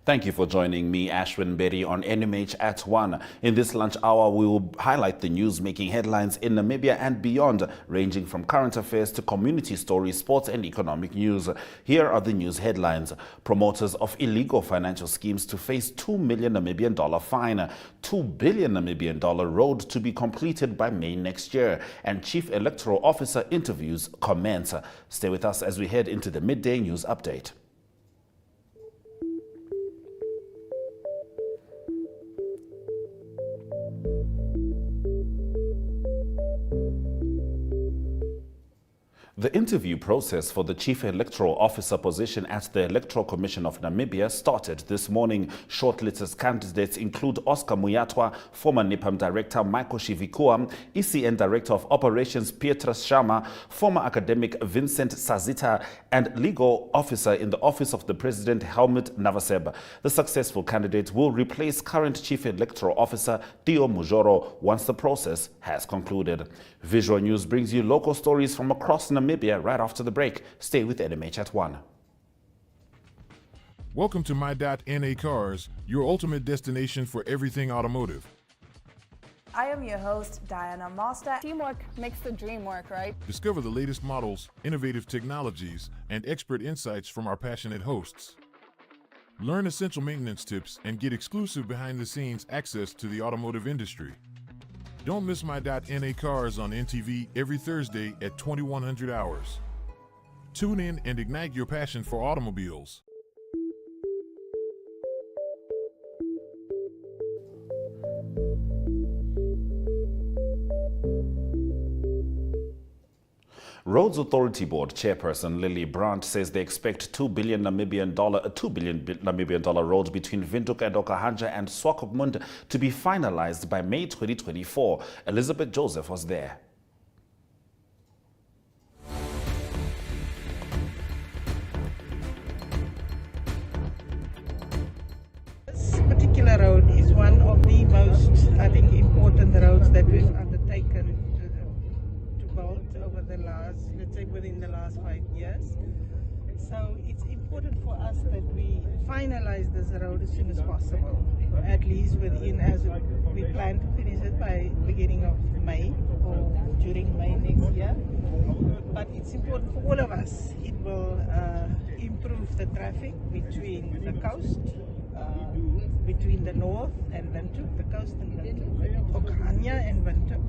Thank you for joining me, Ashwin Berry, on NMH at 1. In this lunch hour, we will highlight the news making headlines in Namibia and beyond, ranging from current affairs to community stories, sports and economic news. Here are the news headlines. Promoters of illegal financial schemes to face $2 million Namibian dollar fine, $2 billion Namibian dollar road to be completed by May next year, and Chief Electoral Officer interviews commence. Stay with us as we head into the midday news update. The interview process for the Chief Electoral Officer position at the Electoral Commission of Namibia started this morning. Shortlisted candidates include Oscar Muyatwa, former NIPAM Director Michael Shivikua, ECN Director of Operations Pietra Sharma, former academic Vincent Sazita, and Legal Officer in the Office of the President Helmut Navaseb. The successful candidate will replace current Chief Electoral Officer Theo Mujoro once the process has concluded. Visual News brings you local stories from across Namibia right after the break. Stay with NMH at 1. Welcome to My.NA Cars, your ultimate destination for everything automotive. I am your host, Diana Master. Teamwork makes the dream work, right? Discover the latest models, innovative technologies, and expert insights from our passionate hosts. Learn essential maintenance tips and get exclusive behind-the-scenes access to the automotive industry. Don't miss My.NA Cars on NTV every Thursday at 2100 hours. Tune in and ignite your passion for automobiles. Roads Authority Board Chairperson Lily Brandt says they expect $2 billion Namibian road between Windhoek and Okahanja and Swakopmund to be finalized by May 2024. Elizabeth Joseph was there. This particular road is one of the most, I think, important roads that we've undertaken over the last, let's say within the last 5 years. So it's important for us that we finalize this road as soon as possible, at least within, as we plan to finish it by beginning of May or during May next year. But it's important for all of us. It will improve the traffic between the coast, between the north and Windhoek, the coast and Windhoek, Okahanja and Windhoek.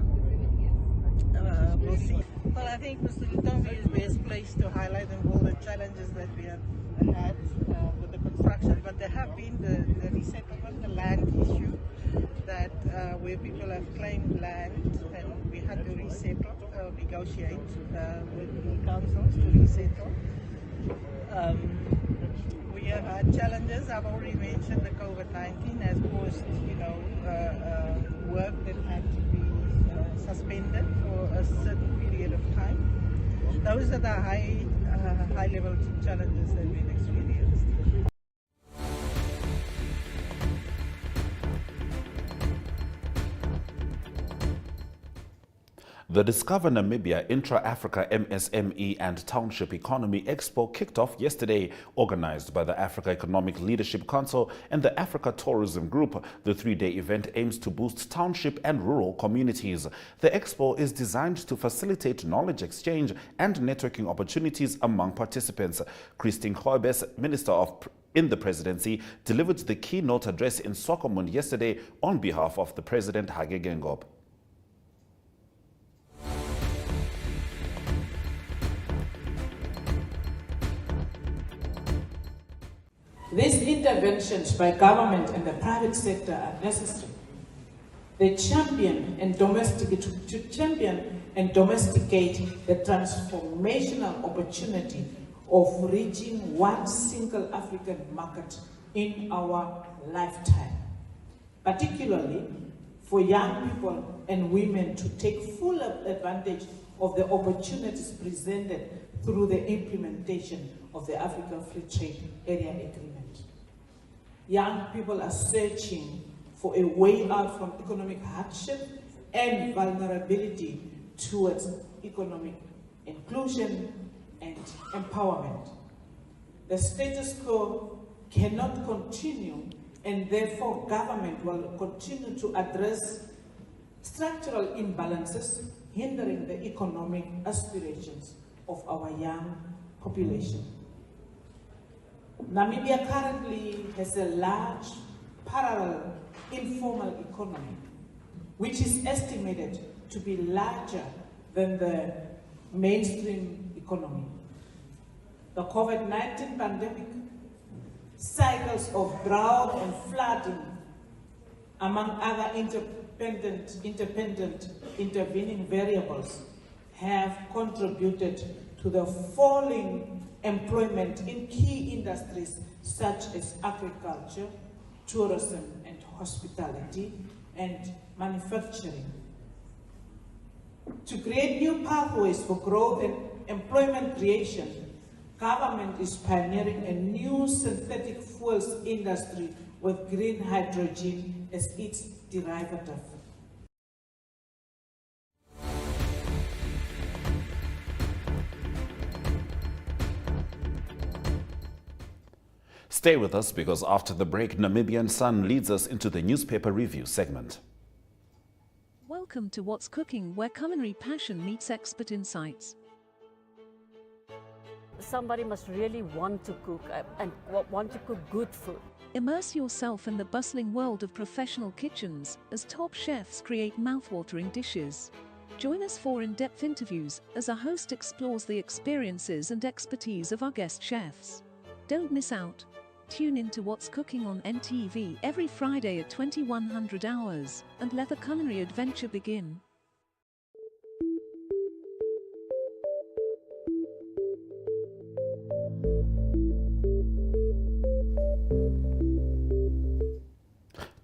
We'll see. Well, I think Mr. Lutombi is best placed to highlight all the challenges that we have had with the construction, but there have been the resettlement, the land issue, that where people have claimed land and we had to resettle, negotiate with the councils to resettle. We have had challenges. I've already mentioned the COVID-19 has caused, work that had to be suspended for a certain period of time. Those are the high-level challenges that we've experienced. The Discover Namibia Intra-Africa MSME and Township Economy Expo kicked off yesterday. Organized by the Africa Economic Leadership Council and the Africa Tourism Group, the three-day event aims to boost township and rural communities. The expo is designed to facilitate knowledge exchange and networking opportunities among participants. Christine Khoebes, Minister in the Presidency, delivered the keynote address in Swakopmund yesterday on behalf of the President Hage Geingob. These interventions by government and the private sector are necessary. They champion and domesticate the transformational opportunity of reaching one single African market in our lifetime, particularly for young people and women to take full advantage of the opportunities presented through the implementation of the African Free Trade Area Agreement. Young people are searching for a way out from economic hardship and vulnerability towards economic inclusion and empowerment. The status quo cannot continue, and therefore government will continue to address structural imbalances hindering the economic aspirations of our young population. Namibia currently has a large parallel informal economy, which is estimated to be larger than the mainstream economy. The COVID-19 pandemic, cycles of drought and flooding, among other independent intervening variables, have contributed to the falling employment in key industries such as agriculture, tourism and hospitality, and manufacturing. To create new pathways for growth and employment creation, government is pioneering a new synthetic fuels industry with green hydrogen as its derivative. Stay with us because after the break, Namibian Sun leads us into the newspaper review segment. Welcome to What's Cooking, where culinary passion meets expert insights. Somebody must really want to cook and want to cook good food. Immerse yourself in the bustling world of professional kitchens as top chefs create mouthwatering dishes. Join us for in-depth interviews as our host explores the experiences and expertise of our guest chefs. Don't miss out. Tune in to What's Cooking on NTV every Friday at 2100 hours and let the culinary adventure begin.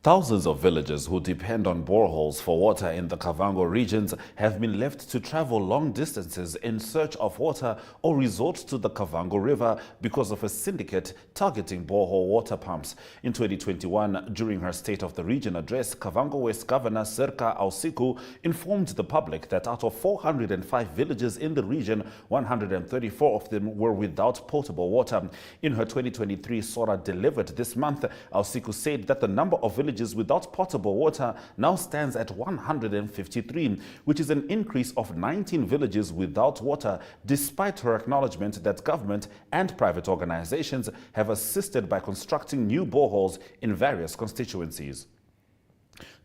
Thousands of villagers who depend on boreholes for water in the Kavango regions have been left to travel long distances in search of water or resort to the Kavango River because of a syndicate targeting borehole water pumps. In 2021, during her State of the Region address, Kavango West Governor Serka Ausiku informed the public that out of 405 villages in the region, 134 of them were without potable water. In her 2023 SORA delivered this month, Ausiku said that the number of villages without potable water now stands at 153, which is an increase of 19 villages without water, despite her acknowledgement that government and private organizations have assisted by constructing new boreholes in various constituencies.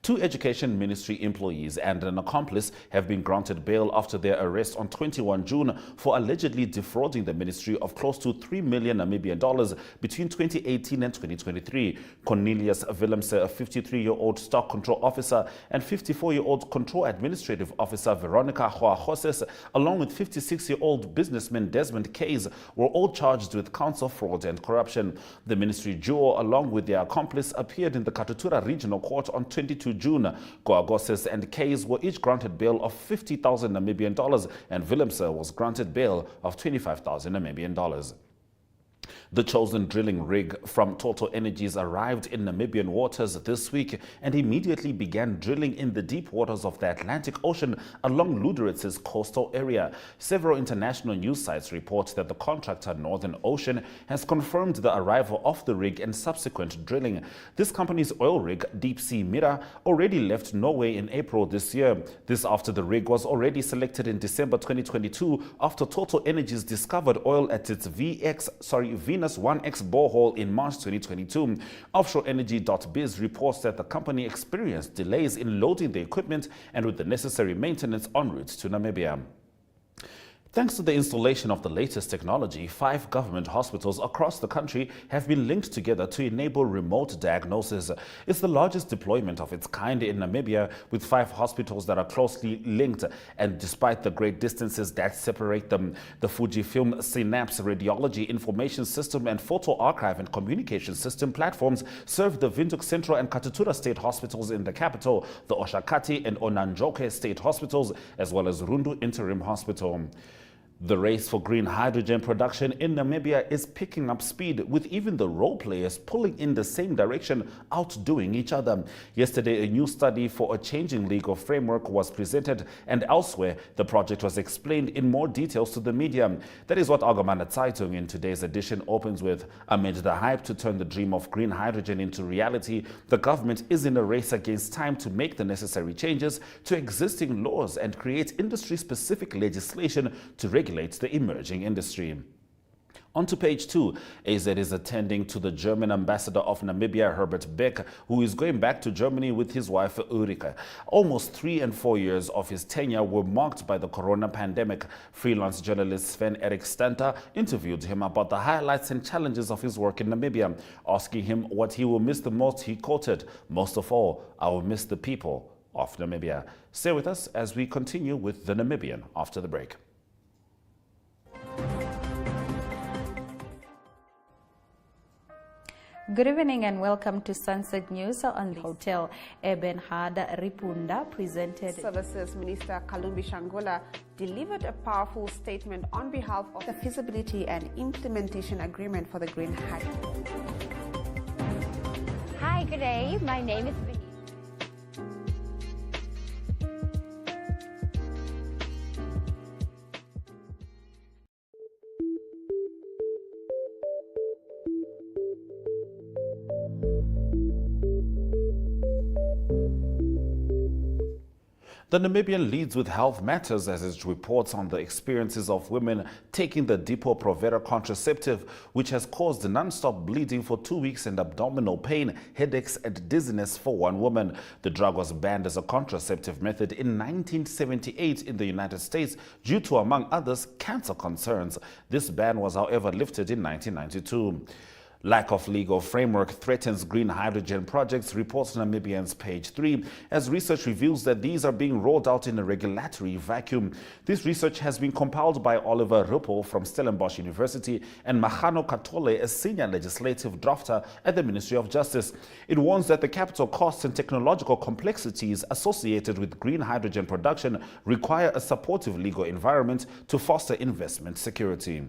2 Education Ministry employees and an accomplice have been granted bail after their arrest on 21 June for allegedly defrauding the ministry of close to 3 million Namibian dollars between 2018 and 2023. Cornelius Willemse, a 53-year-old stock control officer, and 54-year-old control administrative officer Veronica Hoaxoses, along with 56-year-old businessman Desmond Keyes, were all charged with counts of fraud and corruption. The ministry duo, along with their accomplice, appeared in the Katutura Regional Court on 22 June. Hoaxoses and Keyes were each granted bail of 50,000 Namibian dollars, and Willemse was granted bail of 25,000 Namibian dollars. The chosen drilling rig from Total Energies arrived in Namibian waters this week and immediately began drilling in the deep waters of the Atlantic Ocean along Luderitz's coastal area. Several international news sites report that the contractor Northern Ocean has confirmed the arrival of the rig and subsequent drilling. This company's oil rig, Deep Sea Mira, already left Norway in April this year. This after the rig was already selected in December 2022 after Total Energies discovered oil at its Venus 1X borehole in March 2022. OffshoreEnergy.biz reports that the company experienced delays in loading the equipment and with the necessary maintenance en route to Namibia. Thanks to the installation of the latest technology, 5 government hospitals across the country have been linked together to enable remote diagnosis. It's the largest deployment of its kind in Namibia, with 5 hospitals that are closely linked, and despite the great distances that separate them. The Fujifilm Synapse Radiology Information System and Photo Archive and Communication System platforms serve the Windhoek Central and Katutura State Hospitals in the capital, the Oshakati and Onanjoke State Hospitals, as well as Rundu Interim Hospital. The race for green hydrogen production in Namibia is picking up speed, with even the role players pulling in the same direction, outdoing each other. Yesterday, a new study for a changing legal framework was presented, and elsewhere, the project was explained in more details to the media. That is what Algemene Zeitung in today's edition opens with. Amid the hype to turn the dream of green hydrogen into reality, the government is in a race against time to make the necessary changes to existing laws and create industry-specific legislation to regulate the emerging industry. On to page 2, AZ is attending to the German ambassador of Namibia, Herbert Beck, who is going back to Germany with his wife, Ulrike. Almost 3 and 4 years of his tenure were marked by the corona pandemic. Freelance journalist Sven-Erik Stanta interviewed him about the highlights and challenges of his work in Namibia. Asking him what he will miss the most, he quoted, "Most of all, I will miss the people of Namibia." Stay with us as we continue with the Namibian after the break. Good evening and welcome to Sunset News on the Hotel. Ebenhard Ripunda presented. Services Minister Kalumbi Shangola delivered a powerful statement on behalf of the feasibility and implementation agreement for the green hydrogen. Hi, good day. My name is Vinny. The Namibian leads with health matters as it reports on the experiences of women taking the Depo-Provera contraceptive, which has caused non-stop bleeding for 2 weeks and abdominal pain, headaches and dizziness for one woman. The drug was banned as a contraceptive method in 1978 in the United States due to, among others, cancer concerns. This ban was, however, lifted in 1992. Lack of legal framework threatens green hydrogen projects, reports Namibian's page 3, as research reveals that these are being rolled out in a regulatory vacuum. This research has been compiled by Oliver Ruppel from Stellenbosch University and Mahano Katole, a senior legislative drafter at the Ministry of Justice. It warns that the capital costs and technological complexities associated with green hydrogen production require a supportive legal environment to foster investment security.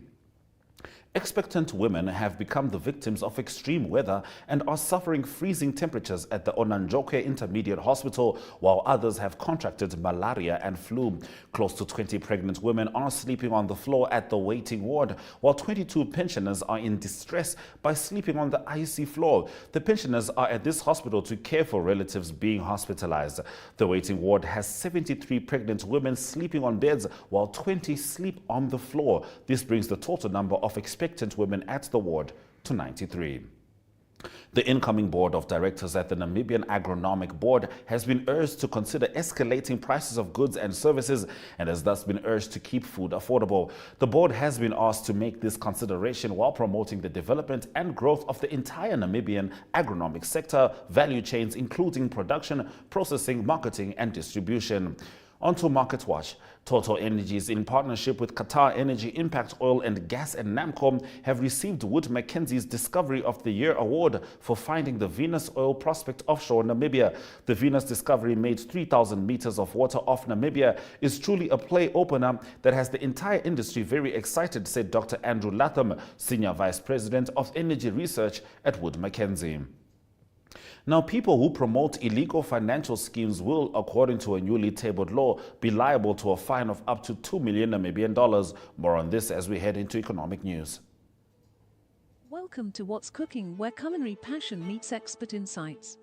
Expectant women have become the victims of extreme weather and are suffering freezing temperatures at the Onanjokwe Intermediate Hospital, while others have contracted malaria and flu. Close to 20 pregnant women are sleeping on the floor at the waiting ward, while 22 pensioners are in distress by sleeping on the icy floor. The pensioners are at this hospital to care for relatives being hospitalized. The waiting ward has 73 pregnant women sleeping on beds, while 20 sleep on the floor. This brings the total number of expectant women at the ward to 93. The incoming board of directors at the Namibian Agronomic Board has been urged to consider escalating prices of goods and services and has thus been urged to keep food affordable. The board has been asked to make this consideration while promoting the development and growth of the entire Namibian agronomic sector, value chains including production, processing, marketing and distribution. On to Market Watch. Total Energies, in partnership with Qatar Energy, Impact Oil and Gas and Namco, have received Wood Mackenzie's Discovery of the Year award for finding the Venus oil prospect offshore Namibia. The Venus discovery, made 3,000 meters of water off Namibia, is truly a play opener that has the entire industry very excited, said Dr. Andrew Latham, Senior Vice President of Energy Research at Wood Mackenzie. Now, people who promote illegal financial schemes will, according to a newly tabled law, be liable to a fine of up to 2 million Namibian dollars. More on this as we head into economic news. Welcome to What's Cooking, where culinary passion meets expert insights.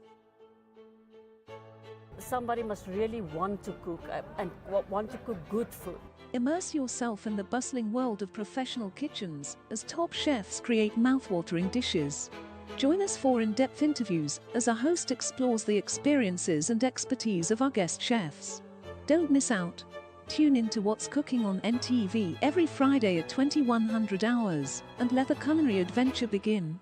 Somebody must really want to cook and want to cook good food. Immerse yourself in the bustling world of professional kitchens as top chefs create mouthwatering dishes. Join us for in-depth interviews as our host explores the experiences and expertise of our guest chefs. Don't miss out. Tune in to What's Cooking on NTV every Friday at 2100 hours and let the culinary adventure begin.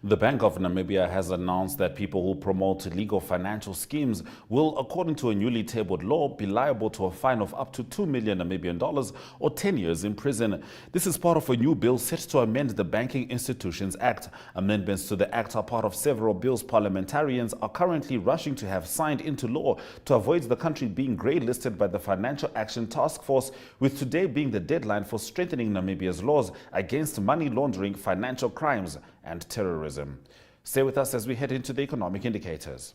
The Bank of Namibia has announced that people who promote illegal financial schemes will, according to a newly tabled law, be liable to a fine of up to 2 million Namibian dollars or 10 years in prison. This is part of a new bill set to amend the Banking Institutions Act. Amendments to the act are part of several bills parliamentarians are currently rushing to have signed into law to avoid the country being grey-listed by the Financial Action Task Force, with today being the deadline for strengthening Namibia's laws against money laundering, financial crimes and terrorism. Stay with us as we head into the economic indicators.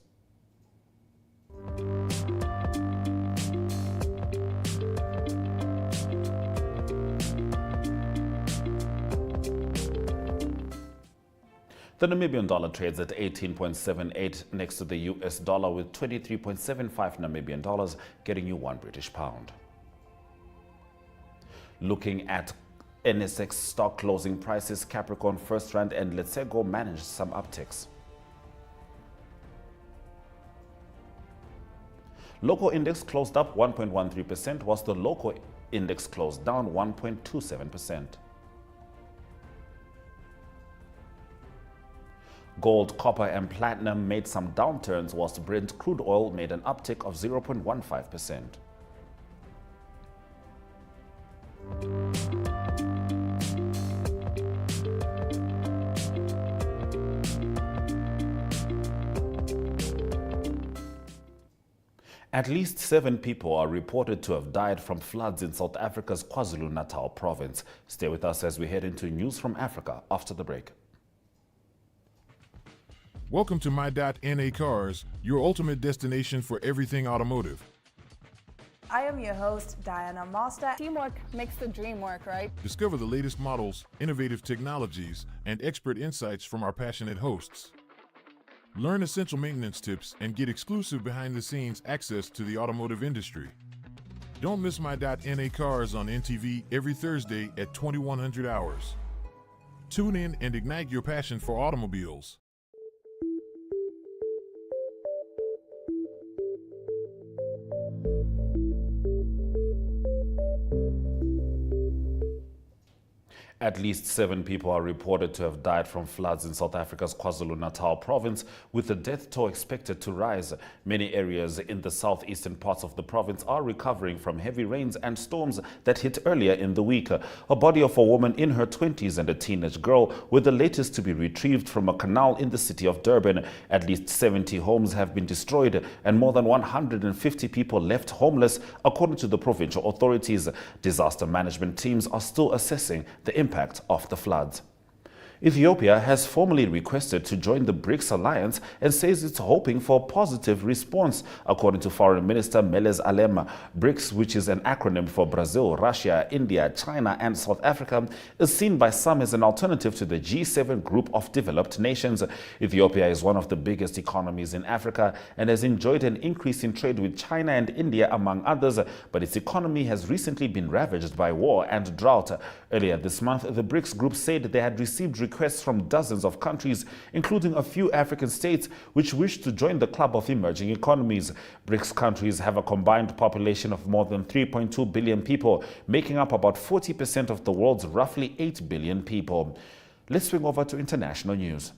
The Namibian dollar trades at 18.78 next to the US dollar, with 23.75 Namibian dollars getting you 1 British pound. Looking at NSX stock closing prices, Capricorn, First Rand and Letsego managed some upticks. Local index closed up 1.13%, whilst the local index closed down 1.27%. Gold, copper and platinum made some downturns, whilst Brent crude oil made an uptick of 0.15%. At least 7 people are reported to have died from floods in South Africa's KwaZulu-Natal province. Stay with us as we head into news from Africa after the break. Welcome to My.NA Cars, your ultimate destination for everything automotive. I am your host, Diana Master. Teamwork makes the dream work, right? Discover the latest models, innovative technologies, and expert insights from our passionate hosts. Learn essential maintenance tips and get exclusive behind-the-scenes access to the automotive industry. Don't miss My.NA Cars on NTV every Thursday at 2100 hours. Tune in and ignite your passion for automobiles. At least 7 people are reported to have died from floods in South Africa's KwaZulu-Natal province, with the death toll expected to rise. Many areas in the southeastern parts of the province are recovering from heavy rains and storms that hit earlier in the week. A body of a woman in her 20s and a teenage girl were the latest to be retrieved from a canal in the city of Durban. At least 70 homes have been destroyed and more than 150 people left homeless, according to the provincial authorities. Disaster management teams are still assessing the impact of the floods. Ethiopia has formally requested to join the BRICS alliance and says it's hoping for a positive response, according to Foreign Minister Meles Alem. BRICS, which is an acronym for Brazil, Russia, India, China and South Africa, is seen by some as an alternative to the G7 group of developed nations. Ethiopia is one of the biggest economies in Africa and has enjoyed an increase in trade with China and India, among others, but its economy has recently been ravaged by war and drought. Earlier this month, the BRICS group said they had received requests from dozens of countries, including a few African states, which wish to join the club of emerging economies. BRICS countries have a combined population of more than 3.2 billion people, making up about 40% of the world's roughly 8 billion people. Let's swing over to international news.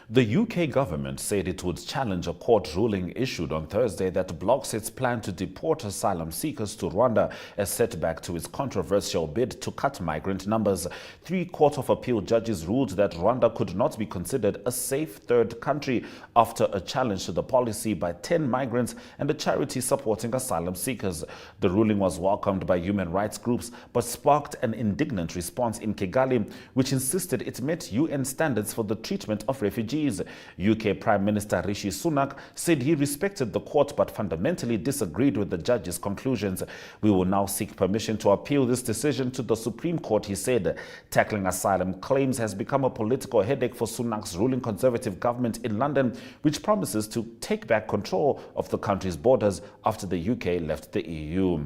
The UK government said it would challenge a court ruling issued on Thursday that blocks its plan to deport asylum seekers to Rwanda, a setback to its controversial bid to cut migrant numbers. 3 Court of Appeal judges ruled that Rwanda could not be considered a safe third country after a challenge to the policy by 10 migrants and a charity supporting asylum seekers. The ruling was welcomed by human rights groups but sparked an indignant response in Kigali, which insisted it met UN standards for the treatment of refugees. UK Prime Minister Rishi Sunak said he respected the court but fundamentally disagreed with the judge's conclusions. We will now seek permission to appeal this decision to the Supreme Court, he said. Tackling asylum claims has become a political headache for Sunak's ruling Conservative government in London, which promises to take back control of the country's borders after the UK left the EU.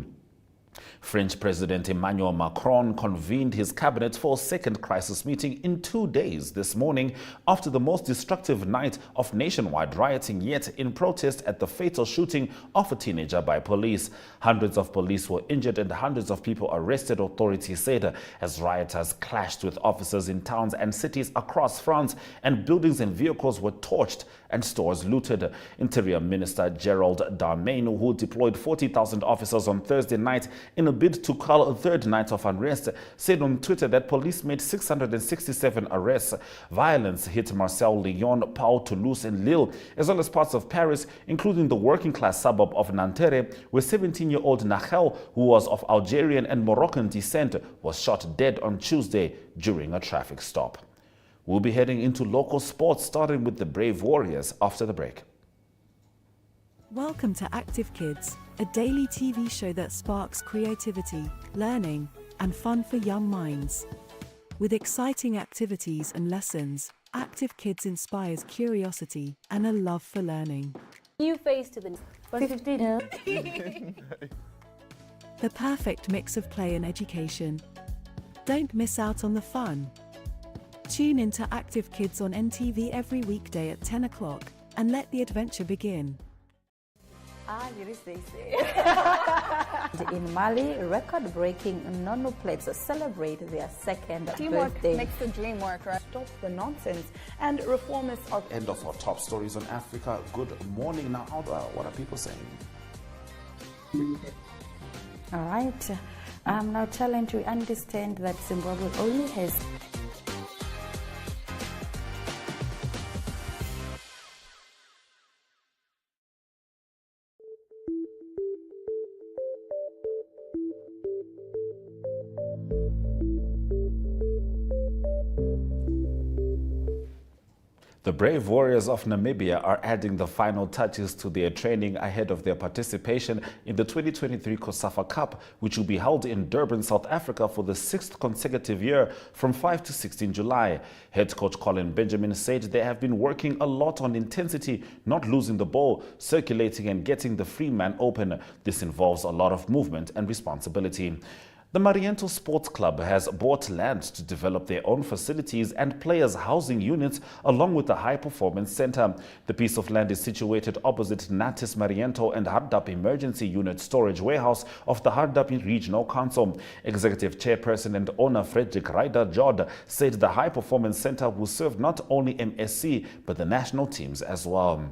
French President Emmanuel Macron convened his cabinet for a second crisis meeting in 2 days this morning after the most destructive night of nationwide rioting yet in protest at the fatal shooting of a teenager by police. Hundreds of police were injured and hundreds of people arrested, authorities said, as rioters clashed with officers in towns and cities across France, and buildings and vehicles were torched and stores looted. Interior Minister Gerald Darmanin, who deployed 40,000 officers on Thursday night in a bid to quell a third night of unrest, said on Twitter that police made 667 arrests. Violence hit Marseille, Lyon, Pau, Toulouse and Lille, as well as parts of Paris, including the working-class suburb of Nanterre, where 17-year-old Nahel, who was of Algerian and Moroccan descent, was shot dead on Tuesday during a traffic stop. We'll be heading into local sports, starting with the Brave Warriors after the break. Welcome to Active Kids, a daily TV show that sparks creativity, learning, and fun for young minds. With exciting activities and lessons, Active Kids inspires curiosity and a love for learning. New face to the 15. The perfect mix of play and education. Don't miss out on the fun. Tune into Active Kids on NTV every weekday at 10 o'clock and let the adventure begin. In Mali, record-breaking Nono plates celebrate their second Teamwork birthday. makes the dream work, right? Stop the nonsense. And reformists are... End of our top stories on Africa. Good morning. Now, what are people saying? All right. I'm now challenged to understand that Zimbabwe only has... The Brave Warriors of Namibia are adding the final touches to their training ahead of their participation in the 2023 COSAFA Cup, which will be held in Durban, South Africa for the 6th consecutive year from 5 to 16 July. Head coach Colin Benjamin said they have been working a lot on intensity, not losing the ball, circulating and getting the free man open. This involves a lot of movement and responsibility. The Mariento Sports Club has bought land to develop their own facilities and players' housing units along with the high-performance center. The piece of land is situated opposite Natis Mariento and Hardap Emergency Unit Storage Warehouse of the Hardap Regional Council. Executive Chairperson and owner Frederick Ryder Jod said the high-performance center will serve not only MSC but the national teams as well.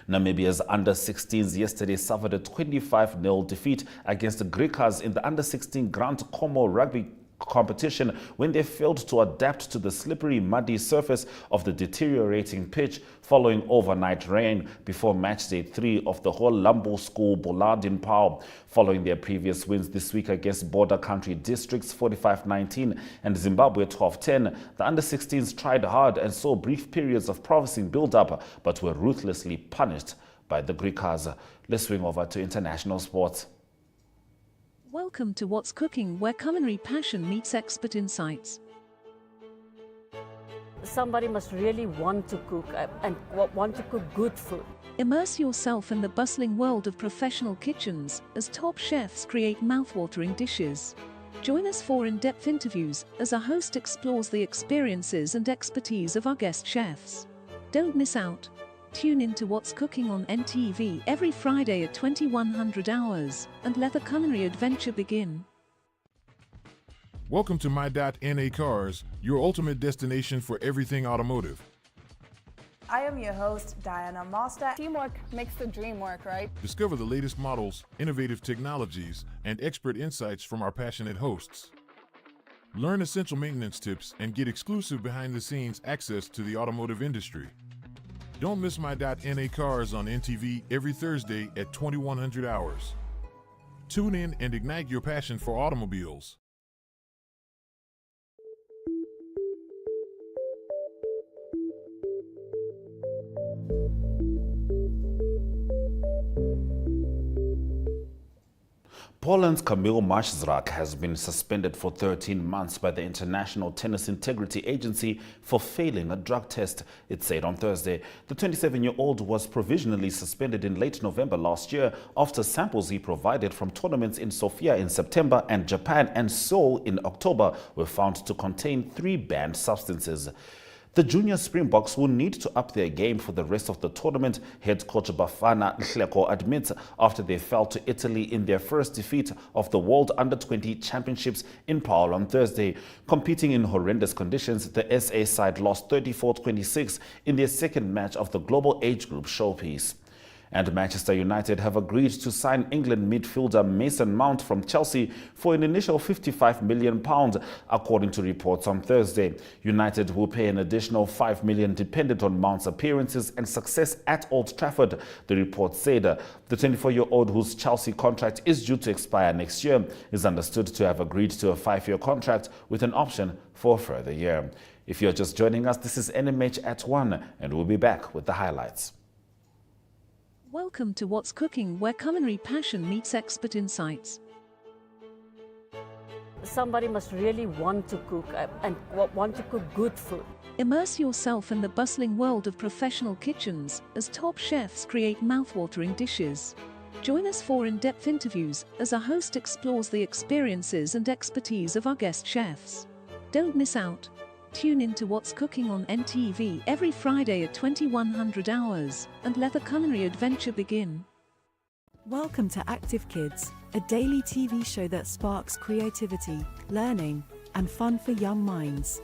Namibia's under-16s yesterday suffered a 25-0 defeat against the Griquas in the under-16 Grand Como rugby competition when they failed to adapt to the slippery, muddy surface of the deteriorating pitch following overnight rain before match day 3 of the whole Lambo School Bollard in Pau. Following their previous wins this week against border country districts 45-19 and Zimbabwe 12-10, the under-16s tried hard and saw brief periods of promising build-up but were ruthlessly punished by the Griquas. Let's swing over to international sports. Welcome to What's Cooking, where culinary passion meets expert insights. somebody must really want to cook and want to cook good food. Immerse yourself in the bustling world of professional kitchens as top chefs create mouthwatering dishes. Join us for in-depth interviews as our host explores the experiences and expertise of our guest chefs. Don't miss out. Tune in to What's Cooking on NTV every Friday at 2100 hours and let the culinary adventure begin. Welcome to My.NA Cars, your ultimate destination for everything automotive. I am your host, Diana Master. Teamwork makes the dream work, right? Discover the latest models, innovative technologies, and expert insights from our passionate hosts. Learn essential maintenance tips and get exclusive behind-the-scenes access to the automotive industry. Don't miss My.NA Cars on NTV every Thursday at 2100 hours. Tune in and ignite your passion for automobiles. Poland's Kamil Marzrak has been suspended for 13 months by the International Tennis Integrity Agency for failing a drug test, it said on Thursday. The 27-year-old was provisionally suspended in late November last year after samples he provided from tournaments in Sofia in September and Japan and Seoul in October were found to contain 3 banned substances. The junior Springboks will need to up their game for the rest of the tournament, head coach Bafana Nhleko admits, after they fell to Italy in their first defeat of the World Under-20 Championships in Paul on Thursday. Competing in horrendous conditions, the SA side lost 34-26 in their second match of the Global Age Group showpiece. And Manchester United have agreed to sign England midfielder Mason Mount from Chelsea for an initial £55 million, according to reports on Thursday. United will pay an additional £5 million dependent on Mount's appearances and success at Old Trafford, the report said. The 24-year-old, whose Chelsea contract is due to expire next year, is understood to have agreed to a 5-year contract with an option for a further year. If you're just joining us, this is NMH at 1, and we'll be back with the highlights. Welcome to What's Cooking, where culinary passion meets expert insights. Somebody must really want to cook and want to cook good food. Immerse yourself in the bustling world of professional kitchens as top chefs create mouth-watering dishes. Join us for in-depth interviews as our host explores the experiences and expertise of our guest chefs. Don't miss out. Tune in to What's Cooking on NTV every Friday at 2100 hours and let the culinary adventure begin. Welcome to Active Kids, a daily TV show that sparks creativity, learning, and fun for young minds.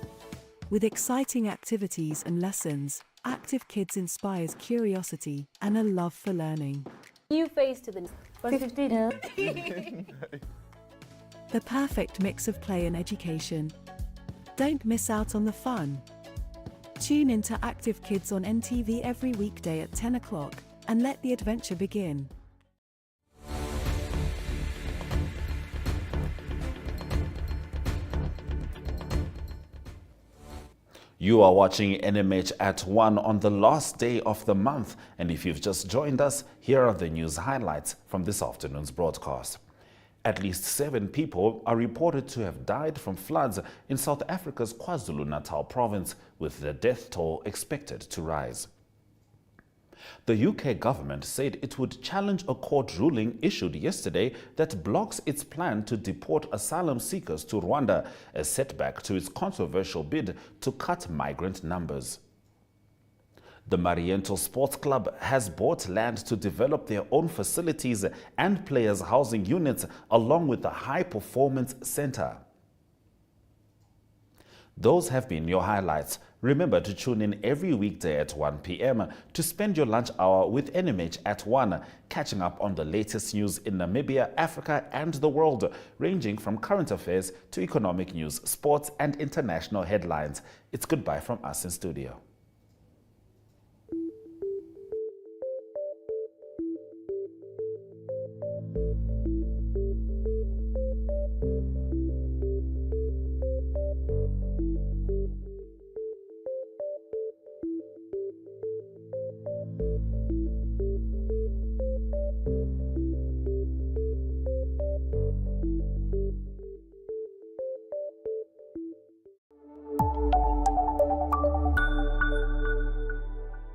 With exciting activities and lessons, Active Kids inspires curiosity and a love for learning. New face to the 15. The perfect mix of play and education. Don't miss out on the fun. Tune in to Active Kids on NTV every weekday at 10 o'clock and let the adventure begin. You are watching NMH at 1 on the last day of the month, and if you've just joined us, here are the news highlights from this afternoon's broadcast. At least 7 people are reported to have died from floods in South Africa's KwaZulu-Natal province, with the death toll expected to rise. The UK government said it would challenge a court ruling issued yesterday that blocks its plan to deport asylum seekers to Rwanda, a setback to its controversial bid to cut migrant numbers. The Mariental Sports Club has bought land to develop their own facilities and players' housing units, along with a high-performance center. Those have been your highlights. Remember to tune in every weekday at 1 p.m. to spend your lunch hour with NMH at 1, catching up on the latest news in Namibia, Africa, and the world, ranging from current affairs to economic news, sports, and international headlines. It's goodbye from us in studio.